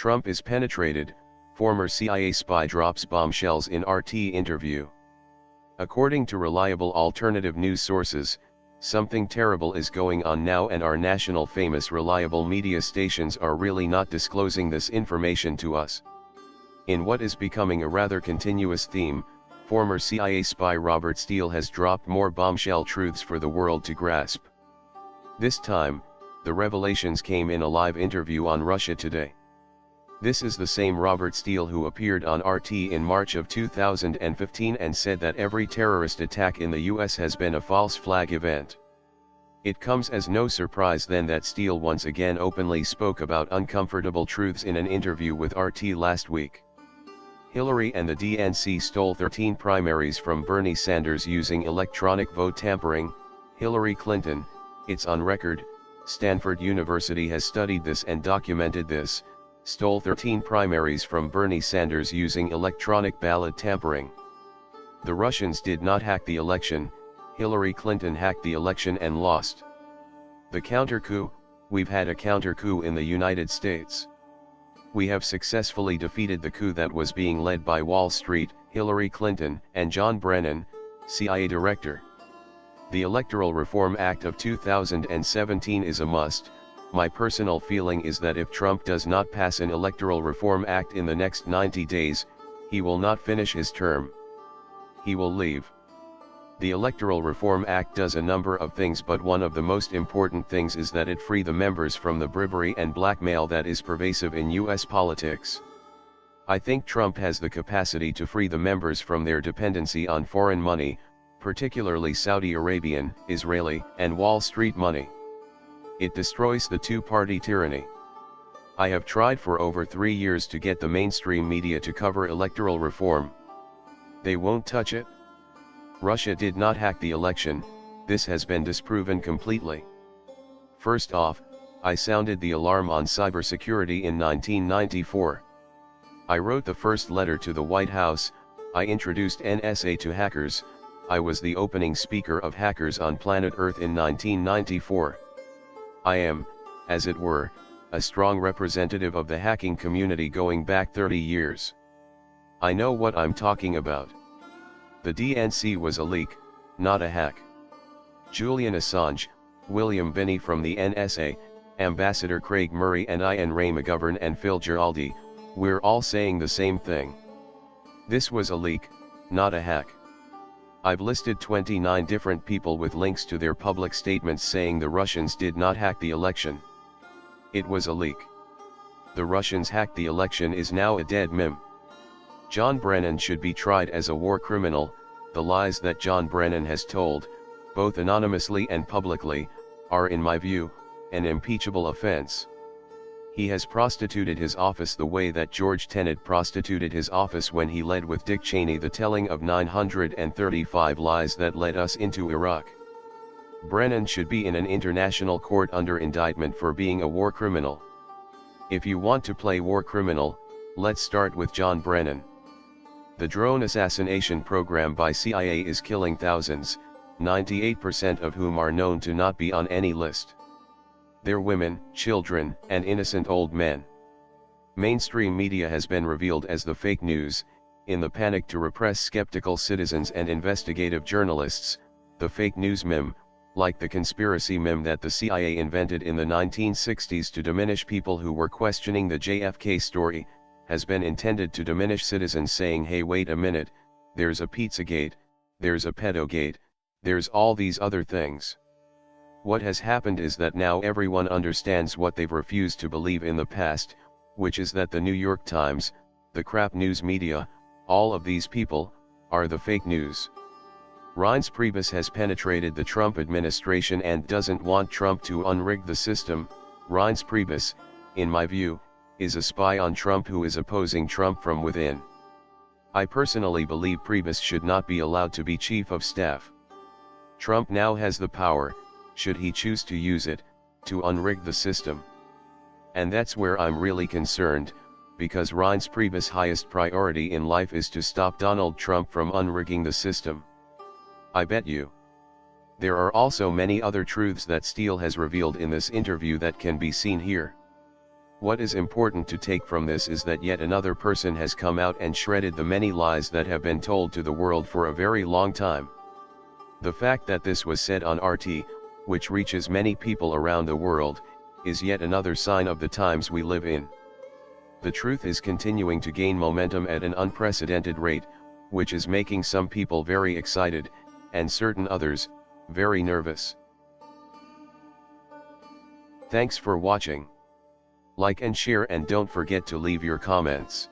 Trump is penetrated, former CIA spy drops bombshells in RT interview. According to reliable alternative news sources, something terrible is going on now, and our national famous reliable media stations are really not disclosing this information to us. In what is becoming a rather continuous theme, former CIA spy Robert Steele has dropped more bombshell truths for the world to grasp. This time, the revelations came in a live interview on Russia Today. This is the same Robert Steele who appeared on RT in March of 2015 and said that every terrorist attack in the US has been a false flag event. It comes as no surprise then that Steele once again openly spoke about uncomfortable truths in an interview with RT last week. Hillary and the DNC stole 13 primaries from Bernie Sanders using electronic vote tampering. Hillary Clinton, it's on record, Stanford University has studied this and documented this, stole 13 primaries from Bernie Sanders using electronic ballot tampering. The Russians did not hack the election, Hillary Clinton hacked the election and lost. The counter-coup, we've had a counter-coup in the United States. We have successfully defeated the coup that was being led by Wall Street, Hillary Clinton, and John Brennan, CIA director. The Electoral Reform Act of 2017 is a must. My personal feeling is that if Trump does not pass an Electoral Reform Act in the next 90 days, he will not finish his term. He will leave. The Electoral Reform Act does a number of things, but one of the most important things is that it free the members from the bribery and blackmail that is pervasive in US politics. I think Trump has the capacity to free the members from their dependency on foreign money, particularly Saudi Arabian, Israeli, and Wall Street money. It destroys the two-party tyranny. I have tried for over 3 years to get the mainstream media to cover electoral reform. They won't touch it. Russia did not hack the election, this has been disproven completely. First off, I sounded the alarm on cybersecurity in 1994. I wrote the first letter to the White House, I introduced NSA to hackers, I was the opening speaker of Hackers on Planet Earth in 1994. I am, as it were, a strong representative of the hacking community going back 30 years. I know what I'm talking about. The DNC was a leak, not a hack. Julian Assange, William Binney from the NSA, Ambassador Craig Murray and I and Ray McGovern and Phil Giraldi, we're all saying the same thing. This was a leak, not a hack. I've listed 29 different people with links to their public statements saying the Russians did not hack the election. It was a leak. The Russians hacked the election is now a dead meme. John Brennan should be tried as a war criminal. The lies that John Brennan has told, both anonymously and publicly, are in my view, an impeachable offense. He has prostituted his office the way that George Tenet prostituted his office when he led with Dick Cheney the telling of 935 lies that led us into Iraq. Brennan should be in an international court under indictment for being a war criminal. If you want to play war criminal, let's start with John Brennan. The drone assassination program by CIA is killing thousands, 98% of whom are known to not be on any list. They're women, children, and innocent old men. Mainstream media has been revealed as the fake news, in the panic to repress skeptical citizens and investigative journalists. The fake news meme, like the conspiracy meme that the CIA invented in the 1960s to diminish people who were questioning the JFK story, has been intended to diminish citizens saying, hey, wait a minute, there's a Pizzagate, there's a pedogate, there's all these other things. What has happened is that now everyone understands what they've refused to believe in the past, which is that the New York Times, the crap news media, all of these people, are the fake news. Reince Priebus has penetrated the Trump administration and doesn't want Trump to unrig the system. Reince Priebus, in my view, is a spy on Trump who is opposing Trump from within. I personally believe Priebus should not be allowed to be chief of staff. Trump now has the power, should he choose to use it, to unrig the system. And that's where I'm really concerned, because Reince Priebus' highest priority in life is to stop Donald Trump from unrigging the system. I bet you. There are also many other truths that Steele has revealed in this interview that can be seen here. What is important to take from this is that yet another person has come out and shredded the many lies that have been told to the world for a very long time. The fact that this was said on RT, which reaches many people around the world, is yet another sign of the times we live in. The truth is continuing to gain momentum at an unprecedented rate, which is making some people very excited, and certain others, very nervous. Thanks for watching. Like and share, and don't forget to leave your comments.